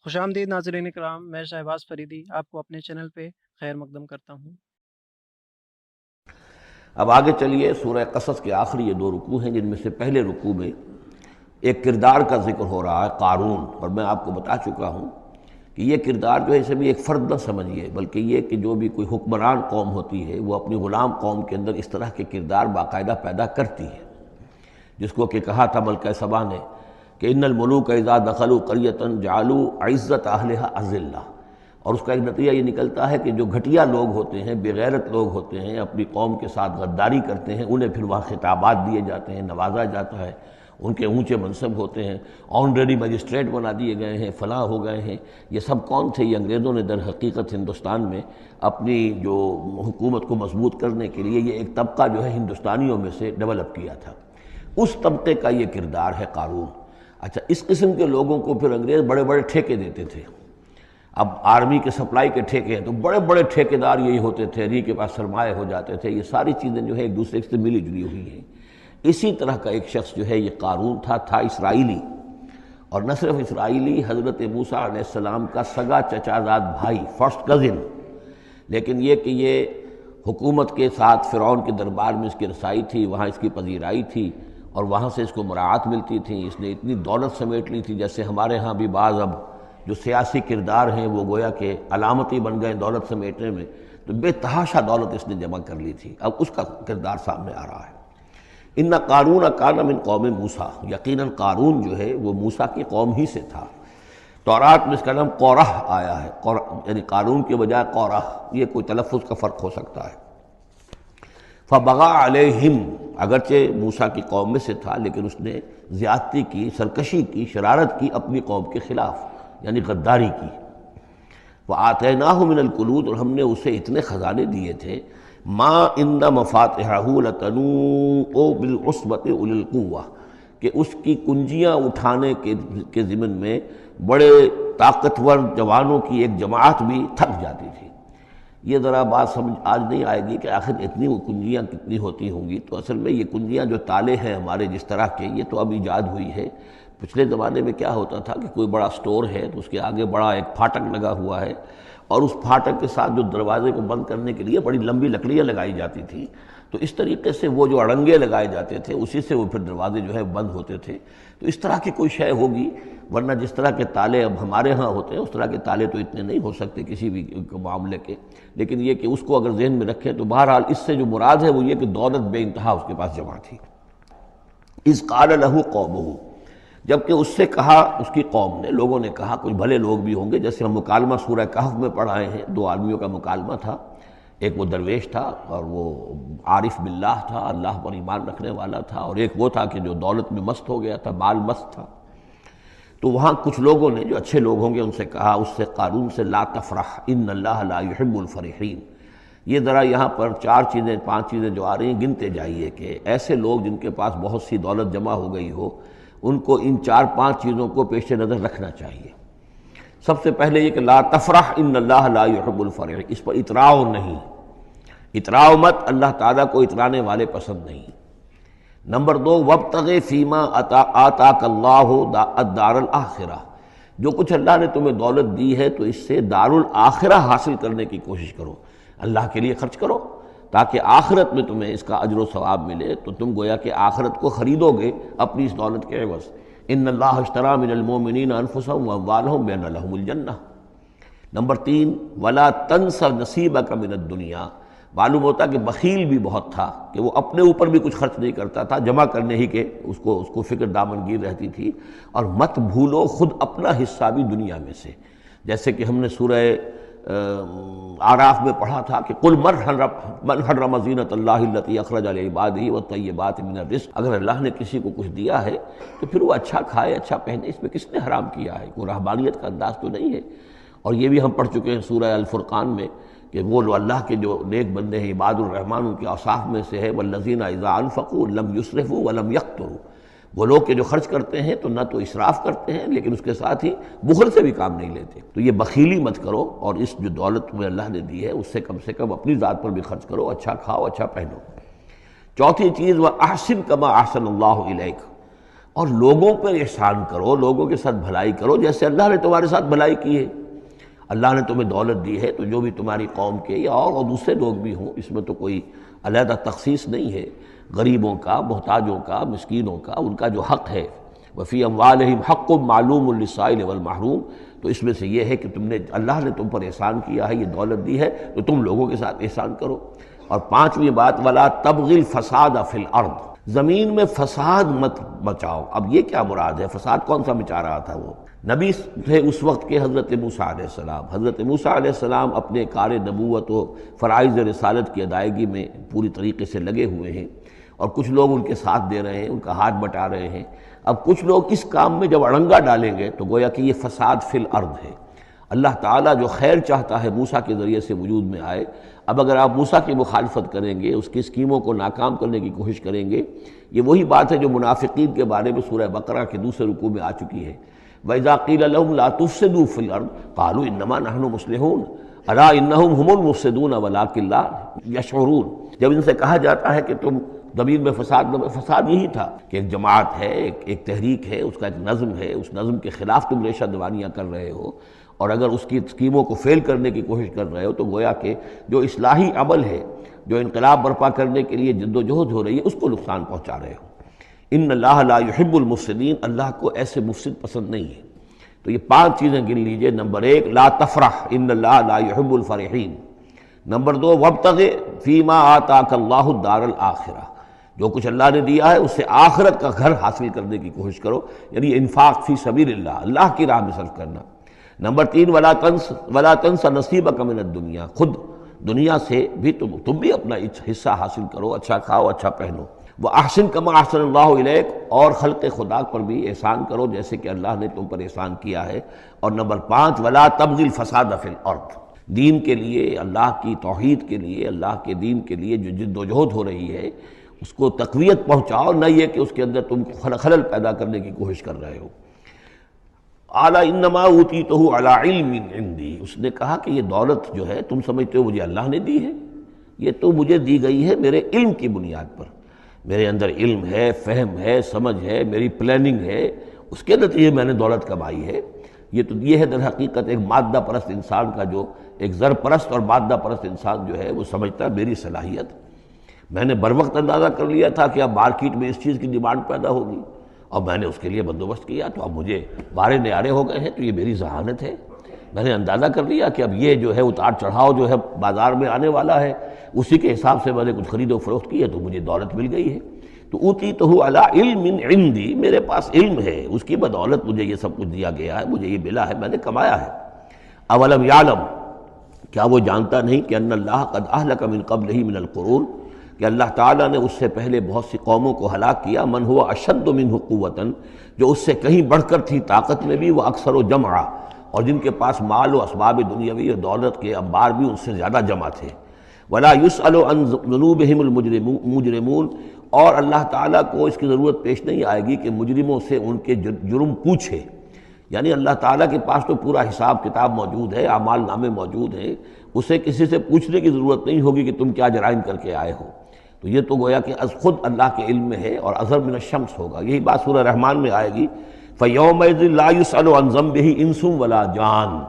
خوش آمدید ناظرین کرام، میں شہباز فریدی آپ کو اپنے چینل پہ خیر مقدم کرتا ہوں۔ اب آگے چلیے، سورہ قصص کے آخری یہ دو رکوع ہیں، جن میں سے پہلے رکوع میں ایک کردار کا ذکر ہو رہا ہے، قارون۔ اور میں آپ کو بتا چکا ہوں کہ یہ کردار جو ہے اسے بھی ایک فرد نہ سمجھیے، بلکہ یہ کہ جو بھی کوئی حکمران قوم ہوتی ہے وہ اپنی غلام قوم کے اندر اس طرح کے کردار باقاعدہ پیدا کرتی ہے، جس کو کہ کہا تھا ملکہ سبا نے کہ ان الملوک اذا دخلوا قریۃ جعلوا عزت اہلھا اذلہ۔ اور اس کا ایک نتیجہ یہ نکلتا ہے کہ جو گھٹیا لوگ ہوتے ہیں، بے غیرت لوگ ہوتے ہیں، اپنی قوم کے ساتھ غداری کرتے ہیں، انہیں پھر وہاں خطابات دیے جاتے ہیں، نوازا جاتا ہے، ان کے اونچے منصب ہوتے ہیں، آنریری مجسٹریٹ بنا دیے گئے ہیں، فلاں ہو گئے ہیں۔ یہ سب کون تھے؟ یہ انگریزوں نے در حقیقت ہندوستان میں اپنی جو حکومت کو مضبوط کرنے کے لیے یہ ایک طبقہ جو ہے ہندوستانیوں میں سے ڈیولپ کیا تھا، اس طبقے کا یہ کردار ہے قارون۔ اچھا، اس قسم کے لوگوں کو پھر انگریز بڑے بڑے ٹھیکے دیتے تھے۔ اب آرمی کے سپلائی کے ٹھیکے ہیں تو بڑے بڑے ٹھیکیدار یہی ہوتے تھے، انہی کے پاس سرمایہ ہو جاتے تھے۔ یہ ساری چیزیں جو ہے ایک دوسرے سے ملی جلی ہوئی ہیں۔ اسی طرح کا ایک شخص جو ہے یہ قارون تھا اسرائیلی، اور نہ صرف اسرائیلی، حضرت موسیٰ علیہ السلام کا سگا چچا زاد بھائی، فرسٹ کزن۔ لیکن یہ کہ یہ حکومت کے ساتھ فرعون کے دربار میں اس کی رسائی تھی، وہاں اس کی پذیرائی تھی، اور وہاں سے اس کو مراعات ملتی تھی۔ اس نے اتنی دولت سمیٹ لی تھی، جیسے ہمارے ہاں بھی بعض اب جو سیاسی کردار ہیں وہ گویا کہ علامتی بن گئے دولت سمیٹنے میں، تو بے تحاشا دولت اس نے جمع کر لی تھی۔ اب اس کا کردار سامنے آ رہا ہے۔ ان قارون کان من قوم موسیٰ، یقیناً قارون جو ہے وہ موسیٰ کی قوم ہی سے تھا۔ تورات میں اس کا نام قورح آیا ہے، یعنی قارون کے بجائے قورح، یہ کوئی تلفظ کا فرق ہو سکتا ہے۔ فبغى علیہم، اگرچہ موسیٰ کی قوم میں سے تھا لیکن اس نے زیادتی کی، سرکشی کی، شرارت کی اپنی قوم کے خلاف، یعنی غداری کی۔ وَآتَيْنَاهُ مِنَ الْكُنُوزِ، اور ہم نے اسے اتنے خزانے دیے تھے، مَا إِنَّ مَفَاتِحَهُ لَتَنُوءُ بِالْعُصْبَةِ أُولِي الْقُوَّةِ، کہ اس کی کنجیاں اٹھانے کے ضمن میں بڑے طاقتور جوانوں کی ایک جماعت بھی تھک جاتی تھی۔ یہ ذرا بات سمجھ آج نہیں آئے گی کہ آخر اتنی وہ کنجیاں کتنی ہوتی ہوں گی۔ تو اصل میں یہ کنجیاں جو تالے ہیں ہمارے جس طرح کے، یہ تو اب ایجاد ہوئی ہے۔ پچھلے زمانے میں کیا ہوتا تھا کہ کوئی بڑا سٹور ہے تو اس کے آگے بڑا ایک پھاٹک لگا ہوا ہے، اور اس پھاٹک کے ساتھ جو دروازے کو بند کرنے کے لیے بڑی لمبی لکڑیاں لگائی جاتی تھیں، تو اس طریقے سے وہ جو اڑنگے لگائے جاتے تھے اسی سے وہ پھر دروازے جو ہے بند ہوتے تھے۔ تو اس طرح کی کوئی شے ہوگی، ورنہ جس طرح کے تالے اب ہمارے ہاں ہوتے ہیں اس طرح کے تالے تو اتنے نہیں ہو سکتے کسی بھی معاملے کے۔ لیکن یہ کہ اس کو اگر ذہن میں رکھیں تو بہرحال اس سے جو مراد ہے وہ یہ کہ دولت بے انتہا اس کے پاس جمع تھی۔ اذ قال له قومه، جبکہ اس سے کہا اس کی قوم نے، لوگوں نے کہا، کچھ بھلے لوگ بھی ہوں گے، جیسے ہم مکالمہ سورہ کہف میں پڑھ آئے ہیں، دو آدمیوں کا مکالمہ تھا، ایک وہ درویش تھا اور وہ عارف باللہ تھا، اللہ پر ایمان رکھنے والا تھا، اور ایک وہ تھا کہ جو دولت میں مست ہو گیا تھا، مال مست تھا۔ تو وہاں کچھ لوگوں نے جو اچھے لوگ ہوں گے ان سے کہا، اس سے قارون سے، لا تفرح ان اللہ لا يحب الفرحین۔ یہ ذرا یہاں پر چار چیزیں، پانچ چیزیں جو آ رہی ہیں گنتے جائیے کہ ایسے لوگ جن کے پاس بہت سی دولت جمع ہو گئی ہو، ان کو ان چار پانچ چیزوں کو پیش نظر رکھنا چاہیے۔ سب سے پہلے یہ کہ لا تفرح ان اللہ لا يحب الفرح، اس پر اتراؤ نہیں، اتراؤ مت، اللہ تعالیٰ کو اترانے والے پسند نہیں۔ نمبر دو، وابتغ فیما آتاک اللہ الدار الآخرہ، جو کچھ اللہ نے تمہیں دولت دی ہے تو اس سے دار الآخرہ حاصل کرنے کی کوشش کرو، اللہ کے لیے خرچ کرو تاکہ آخرت میں تمہیں اس کا اجر و ثواب ملے۔ تو تم گویا کہ آخرت کو خریدو گے اپنی اس دولت کے عوض۔ ان اللہ اشتری من المؤمنین انفسهم واموالهم بان لهم الجنہ۔ نمبر تین، ولا تنس نصیبک من الدنیا، معلوم ہوتا کہ بخیل بھی بہت تھا کہ وہ اپنے اوپر بھی کچھ خرچ نہیں کرتا تھا، جمع کرنے ہی کے اس کو فکر دامنگیر رہتی تھی۔ اور مت بھولو خود اپنا حصہ بھی دنیا میں سے، جیسے کہ ہم نے سورہ اعراف میں پڑھا تھا کہ قل من حرم زینۃ اللہ التی اخرج لعبادہ والطیبات من الرزق، اگر اللہ نے کسی کو کچھ دیا ہے تو پھر وہ اچھا کھائے، اچھا پہنے، اس میں کس نے حرام کیا ہے؟ کوئی رہبانیت کا انداز تو نہیں ہے۔ اور یہ بھی ہم پڑھ چکے ہیں سورہ الفرقان میں کہ وہ اللہ کے جو نیک بندے ہیں، عباد الرحمن، ان کے اوصاف میں سے ہے والذین اذا انفقوا لم یسرفوا ولم یقتروا، وہ لوگ کہ جو خرچ کرتے ہیں تو نہ تو اسراف کرتے ہیں لیکن اس کے ساتھ ہی بخل سے بھی کام نہیں لیتے۔ تو یہ بخیلی مت کرو، اور اس جو دولت تمہیں اللہ نے دی ہے اس سے کم اپنی ذات پر بھی خرچ کرو، اچھا کھاؤ، اچھا پہنو۔ چوتھی چیز، وَأَحْسِن كَمَا أَحْسَنَ اللَّهُ إِلَيْكَ، اور لوگوں پر احسان کرو، لوگوں کے ساتھ بھلائی کرو جیسے اللہ نے تمہارے ساتھ بھلائی کی ہے۔ اللہ نے تمہیں دولت دی ہے تو جو بھی تمہاری قوم کے یا اور دوسرے لوگ بھی ہوں، اس میں تو کوئی علیحدہ تخصیص نہیں ہے، غریبوں کا، محتاجوں کا، مسکینوں کا، ان کا جو حق ہے، وفی اموالہم حق معلوم للسائل والمحروم، تو اس میں سے یہ ہے کہ اللہ نے تم پر احسان کیا ہے، یہ دولت دی ہے تو تم لوگوں کے ساتھ احسان کرو۔ اور پانچویں بات، ولا تبغی الفساد فی الارض، زمین میں فساد مت مچاؤ۔ اب یہ کیا مراد ہے؟ فساد کون سا مچا رہا تھا؟ وہ نبی تھے اس وقت کے حضرت موسیٰ علیہ السلام۔ حضرت موسیٰ علیہ السلام اپنے کار نبوت و فرائض رسالت کی ادائیگی میں پوری طریقے سے لگے ہوئے ہیں، اور کچھ لوگ ان کے ساتھ دے رہے ہیں، ان کا ہاتھ بٹا رہے ہیں۔ اب کچھ لوگ اس کام میں جب اڑنگا ڈالیں گے تو گویا کہ یہ فساد فی الارض ہے۔ اللہ تعالیٰ جو خیر چاہتا ہے موسیٰ کے ذریعے سے وجود میں آئے، اب اگر آپ موسیٰ کی مخالفت کریں گے، اس کی اسکیموں کو ناکام کرنے کی کوشش کریں گے، یہ وہی بات ہے جو منافقین کے بارے میں سورہ بقرہ کے دوسرے رکوع میں آ چکی ہے۔ وَإِذَا قِيلَ لَهُمْ لَا تُفْسِدُوا فِي الْأَرْضِ قَالُوا إِنَّمَا نَحْنُ مُصْلِحُونَ أَلَا إِنَّهُمْ هُمُ الْمُفْسِدُونَ وَلَٰكِن لَا يَشْعُرُونَ۔ جب ان سے کہا جاتا ہے کہ تم زمین میں فساد یہی تھا کہ ایک جماعت ہے، ایک تحریک ہے، اس کا ایک نظم ہے، اس نظم کے خلاف تم ریشہ دوانیاں کر رہے ہو، اور اگر اس کی اسکیموں کو فیل کرنے کی کوشش کر رہے ہو تو گویا کہ جو اصلاحی عمل ہے، جو انقلاب برپا کرنے کے لیے جد و جہد ہو رہی ہے، اس کو نقصان پہنچا رہے ہو۔ ان اللہ لا يحب المفسدین، اللہ کو ایسے مفسد پسند نہیں ہے۔ تو یہ 5 چیزیں گن لیجئے۔ نمبر 1، لا تفرح ان اللہ لا يحب الفرحین۔ نمبر 2، وابتغ فیما آتاک اللہ الدار الآخرہ، جو کچھ اللہ نے دیا ہے اس سے آخرت کا گھر حاصل کرنے کی کوشش کرو، یعنی انفاق فی سبیل اللہ، اللہ کی راہ میں صرف کرنا۔ نمبر 3، ولا تنس نصیبک من الدنیا، خود دنیا سے بھی تم بھی اپنا حصہ حاصل کرو، اچھا کھاؤ، اچھا پہنو۔ وَأَحْسِن كَمَا أَحْسَنَ اللَّهُ إِلَيْكَ، اور خلق خدا پر بھی احسان کرو جیسے کہ اللہ نے تم پر احسان کیا ہے۔ اور نمبر 5، وَلَا تَبْغِ الْفَسَادَ فِي الْأَرْضِ، دین کے لیے، اللہ کی توحید کے لیے، اللہ کے دین کے لیے جو جد و جہد ہو رہی ہے اس کو تقویت پہنچاؤ، نہ یہ کہ اس کے اندر تم خلل پیدا کرنے کی کوشش کر رہے ہو۔ اعلیٰ انما اوتیتہ علی علم عندی، اس نے کہا کہ یہ دولت جو ہے تم سمجھتے ہو مجھے اللہ نے دی ہے، یہ تو مجھے دی گئی ہے میرے علم کی بنیاد پر، میرے اندر علم ہے، فہم ہے، سمجھ ہے، میری پلاننگ ہے، اس کے نتیجے میں نے دولت کمائی ہے۔ یہ ہے در حقیقت ایک مادہ پرست انسان کا، جو ایک زر پرست اور مادہ پرست انسان جو ہے وہ سمجھتا ہے میری صلاحیت، میں نے بر وقت اندازہ کر لیا تھا کہ اب مارکیٹ میں اس چیز کی ڈیمانڈ پیدا ہوگی اور میں نے اس کے لیے بندوبست کیا، تو اب مجھے بارے نیارے ہو گئے ہیں، تو یہ میری ذہانت ہے۔ میں نے اندازہ کر لیا کہ اب یہ جو ہے اتار چڑھاؤ جو ہے بازار میں آنے والا ہے، اسی کے حساب سے میں نے کچھ خرید و فروخت کی ہے تو مجھے دولت مل گئی ہے۔ تو اوتیتہ علی علم عندی، میرے پاس علم ہے، اس کی بدولت مجھے یہ سب کچھ دیا گیا ہے، مجھے یہ ملا ہے، میں نے کمایا ہے۔ اولم یعلم، کیا وہ جانتا نہیں کہ ان اللہ قد اہلک من قبلہ من القرون، کہ اللہ تعالیٰ نے اس سے پہلے بہت سی قوموں کو ہلاک کیا، من ہوا اشد منہ قوتاً، جو اس سے کہیں بڑھ کر تھی طاقت میں بھی، وہ اکثر و جمعا، اور جن کے پاس مال و اسباب دنیاوی اور دولت کے انبار بھی ان سے زیادہ جمع تھے۔ ولا یسأل عن ذنوبہم المجرمون، اور اللہ تعالیٰ کو اس کی ضرورت پیش نہیں آئے گی کہ مجرموں سے ان کے جرم پوچھے، یعنی اللہ تعالیٰ کے پاس تو پورا حساب کتاب موجود ہے، اعمال نامے موجود ہیں، اسے کسی سے پوچھنے کی ضرورت نہیں ہوگی کہ تم کیا جرائم کر کے آئے ہو۔ تو یہ تو گویا کہ از خود اللہ کے علم میں ہے، اور اظہر من الشمس ہوگا۔ یہی بات سورہ رحمان میں آئے گی، فَيَوْمَئِذٍ لَا يُسْأَلُ عَنْ ذَنبِهِ إِنسٌ وَلَا جَانٌ،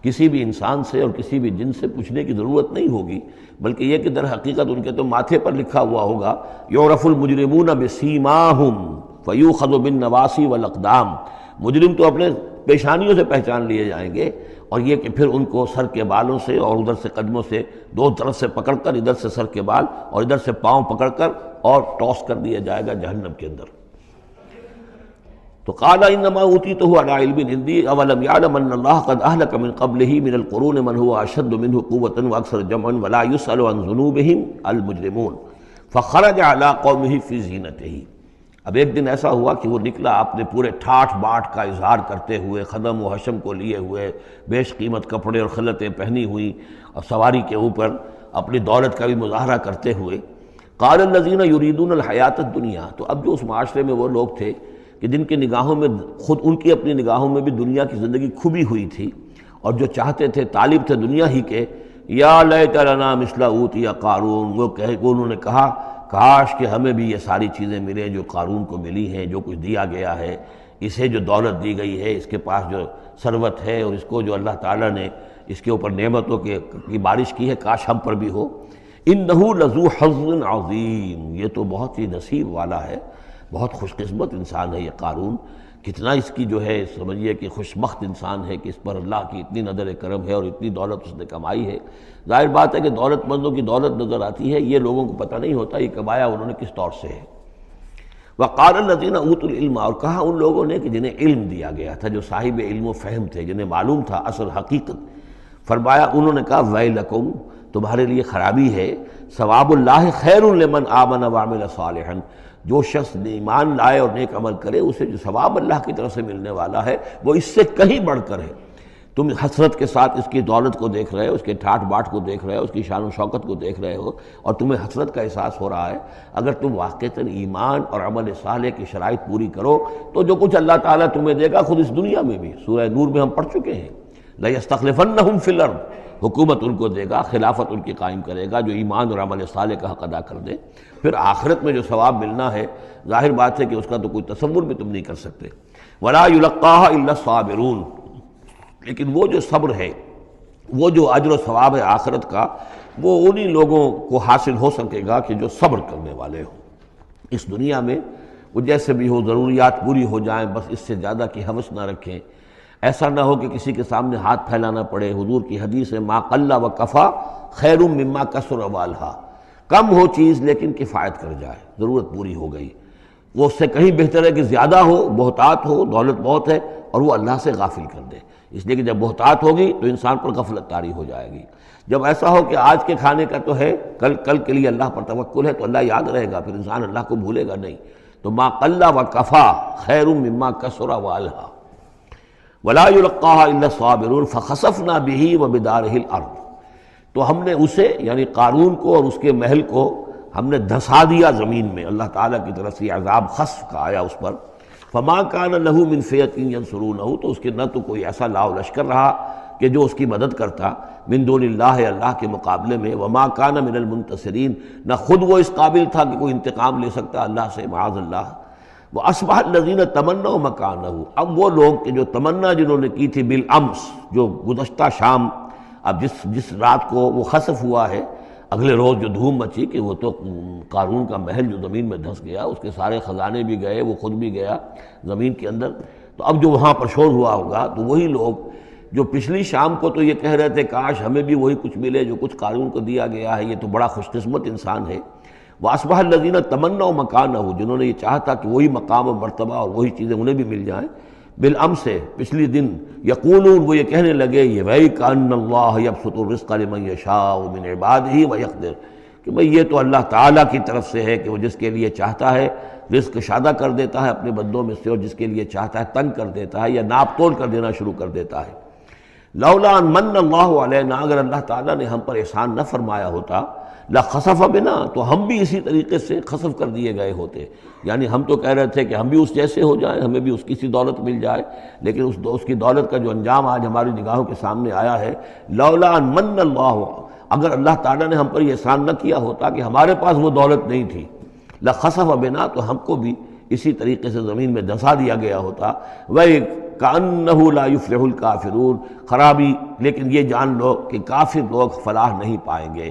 کسی بھی انسان سے اور کسی بھی جن سے پوچھنے کی ضرورت نہیں ہوگی، بلکہ یہ کہ در حقیقت ان کے تو ماتھے پر لکھا ہوا ہوگا، يُعْرَفُ الْمُجْرِمُونَ بِسِيمَاهُمْ فَيُؤْخَذُ بِالنَّوَاصِي وَالْأَقْدَامِ، مجرم تو اپنے پیشانیوں سے پہچان لیے جائیں گے، اور یہ کہ پھر ان کو سر کے بالوں سے اور ادھر سے قدموں سے، دو طرف سے پکڑ کر، ادھر سے سر کے بال اور ادھر سے پاؤں پکڑ کر اور ٹاس کر دیا جائے گا جہنم کے اندر۔ تو قال انما اوتیتہ علی علم عندی اولم یعلم ان اللہ قد اہلک من قبلہ من القرون من هو اشد منہ قوۃ واکثر جمعا ولا یسأل عن ذنوبہم المجرمون فخرج علی قومہ فی زینتہ۔ اب ایک دن ایسا ہوا کہ وہ نکلا اپنے پورے ٹھاٹھ باٹھ کا اظہار کرتے ہوئے، خدم و حشم کو لیے ہوئے، بیش قیمت کپڑے اور خلعتیں پہنی ہوئی، اور سواری کے اوپر اپنی دولت کا بھی مظاہرہ کرتے ہوئے۔ قال الذین یریدون الحیاۃ الدنیا، تو اب جو اس معاشرے میں وہ لوگ تھے کہ جن کی نگاہوں میں، خود ان کی اپنی نگاہوں میں بھی دنیا کی زندگی کھبی ہوئی تھی، اور جو چاہتے تھے، طالب تھے دنیا ہی کے، یا لیت لنا مثل اوتی قارون، وہ انہوں نے کہا کاش کہ ہمیں بھی یہ ساری چیزیں ملیں جو قارون کو ملی ہیں، جو کچھ دیا گیا ہے، اسے جو دولت دی گئی ہے، اس کے پاس جو ثروت ہے، اور اس کو جو اللہ تعالیٰ نے اس کے اوپر نعمتوں کی بارش کی ہے، کاش ہم پر بھی ہو۔ انہ لذو حظ عظیم، یہ تو بہت ہی نصیب والا ہے، بہت خوش قسمت انسان ہے یہ قارون، کتنا اس کی جو ہے سمجھیے کہ خوش بخت انسان ہے کہ اس پر اللہ کی اتنی نظر کرم ہے اور اتنی دولت اس نے کمائی ہے۔ ظاہر بات ہے کہ دولت مندوں کی دولت نظر آتی ہے، یہ لوگوں کو پتہ نہیں ہوتا یہ کمایا انہوں نے کس طور سے ہے۔ وقال الذین اوتوا العلم، اور کہا ان لوگوں نے کہ جنہیں علم دیا گیا تھا، جو صاحب علم و فہم تھے، جنہیں معلوم تھا اصل حقیقت، فرمایا انہوں نے کہا ویلکم، تمہارے لیے خرابی ہے، ثواب اللہ خیر لمن آمن وعمل صالحا، جو شخص ایمان لائے اور نیک عمل کرے اسے جو ثواب اللہ کی طرف سے ملنے والا ہے وہ اس سے کہیں بڑھ کر ہے۔ تم حسرت کے ساتھ اس کی دولت کو دیکھ رہے ہو، اس کے ٹھاٹ باٹ کو دیکھ رہے ہو، اس کی شان و شوکت کو دیکھ رہے ہو، اور تمہیں حسرت کا احساس ہو رہا ہے۔ اگر تم واقعتاً ایمان اور عمل صالح کی شرائط پوری کرو تو جو کچھ اللہ تعالیٰ تمہیں دے گا خود اس دنیا میں بھی، سورہ نور میں ہم پڑھ چکے ہیں، لَيَسْتَخْلِفَنَّهُمْ فِي الْأَرْضِ، حکومت ان کو دے گا، خلافت ان کی قائم کرے گا جو ایمان اور عمل صالح کا حق ادا کر دے۔ پھر آخرت میں جو ثواب ملنا ہے ظاہر بات ہے کہ اس کا تو کوئی تصور بھی تم نہیں کر سکتے۔ وَلَا يُلَقَّاهَا إِلَّا الصَّابِرُونَ، لیکن وہ جو صبر ہے، وہ جو اجر و ثواب ہے آخرت کا، وہ انہی لوگوں کو حاصل ہو سکے گا کہ جو صبر کرنے والے ہوں۔ اس دنیا میں وہ جیسے بھی ہو ضروریات پوری ہو جائیں، بس اس سے زیادہ کی ہوس نہ رکھیں، ایسا نہ ہو کہ کسی کے سامنے ہاتھ پھیلانا پڑے۔ حضور کی حدیث ہے ما قل و کفا خیر مما کثر والہا، کم ہو چیز لیکن کفایت کر جائے، ضرورت پوری ہو گئی، وہ اس سے کہیں بہتر ہے کہ زیادہ ہو، بہتات ہو، دولت بہت ہے اور وہ اللہ سے غافل کر دے، اس لیے کہ جب بہتات ہوگی تو انسان پر غفلت طاری ہو جائے گی۔ جب ایسا ہو کہ آج کے کھانے کا تو ہے، کل کے لیے اللہ پر توکل ہے تو اللہ یاد رہے گا، پھر انسان اللہ کو بھولے گا نہیں۔ تو ما قل و کفا خیر مما کثر والہا ولا يلقاها الا الصابرون فخسفنا به وبداره الارض، تو ہم نے اسے یعنی قارون کو اور اس کے محل کو ہم نے دھسا دیا زمین میں، اللہ تعالیٰ کی طرف سے عذاب خسف کا آیا اس پر۔ فما كان له من فئة ينصرونه، تو اس کے نہ تو کوئی ایسا لاؤ لشکر رہا کہ جو اس کی مدد کرتا من دون اللہ، اللہ کے مقابلے میں، وما كان من المنتصرین، نہ خود وہ اس قابل تھا کہ کوئی انتقام لے سکتا اللہ سے، معاذ اللہ۔ وَأَصْبَحَ الَّذِينَ تَمَنَّوْا مَكَانَهُ، اب وہ لوگ کہ جو تمنا جنہوں نے کی تھی بالامس، جو گزشتہ شام، اب جس رات کو وہ خسف ہوا ہے، اگلے روز جو دھوم مچی کہ وہ تو قارون کا محل جو زمین میں دھس گیا، اس کے سارے خزانے بھی گئے، وہ خود بھی گیا زمین کے اندر، تو اب جو وہاں پر شور ہوا ہوگا تو وہی لوگ جو پچھلی شام کو تو یہ کہہ رہے تھے کاش ہمیں بھی وہی کچھ ملے جو کچھ قارون کو دیا گیا ہے، یہ تو بڑا خوش قسمت انسان ہے۔ وَأَصْبَحَ الَّذِينَ تَمَنَّوْا مَكَانَهُ، جنہوں نے یہ چاہتا کہ وہی مقام و مرتبہ اور وہی چیزیں انہیں بھی مل جائیں، بالامس سے پچھلی دن، یقولون، وہ یہ کہنے لگے یہ وَيْكَ أَنَّ اللَّهَ يَبْسُطُ الرِّزْقَ لِمَن يَشَاءُ مِنْ عِبَادِهِ وَيَقْدِرُ، کہ بھئی یہ تو اللہ تعالیٰ کی طرف سے ہے کہ وہ جس کے لیے چاہتا ہے رزق شادہ کر دیتا ہے اپنے بندوں میں سے، اور جس کے لیے چاہتا ہے تنگ کر دیتا ہے یا ناپ تول کر دینا شروع کر دیتا ہے۔ لولا ان من اللہ علینا، اگر اللہ تعالیٰ نے ہم پر احسان نہ فرمایا ہوتا، لخسف بنا، تو ہم بھی اسی طریقے سے خسف کر دیے گئے ہوتے، یعنی ہم تو کہہ رہے تھے کہ ہم بھی اس جیسے ہو جائیں، ہمیں بھی اس کی سی دولت مل جائے، لیکن اس کی دولت کا جو انجام آج ہماری نگاہوں کے سامنے آیا ہے، لولا ان من اللہ، اگر اللہ تعالیٰ نے ہم پر یہ احسان نہ کیا ہوتا کہ ہمارے پاس وہ دولت نہیں تھی، لخسف بنا، تو ہم کو بھی اسی طریقے سے زمین میں دھسا دیا گیا ہوتا۔ وَكَأَنَّهُ لَا يُفْلِحُ الْكَافِرُونَ، خرابی، لیکن یہ جان لو کہ کافر لوگ فلاح نہیں پائیں گے۔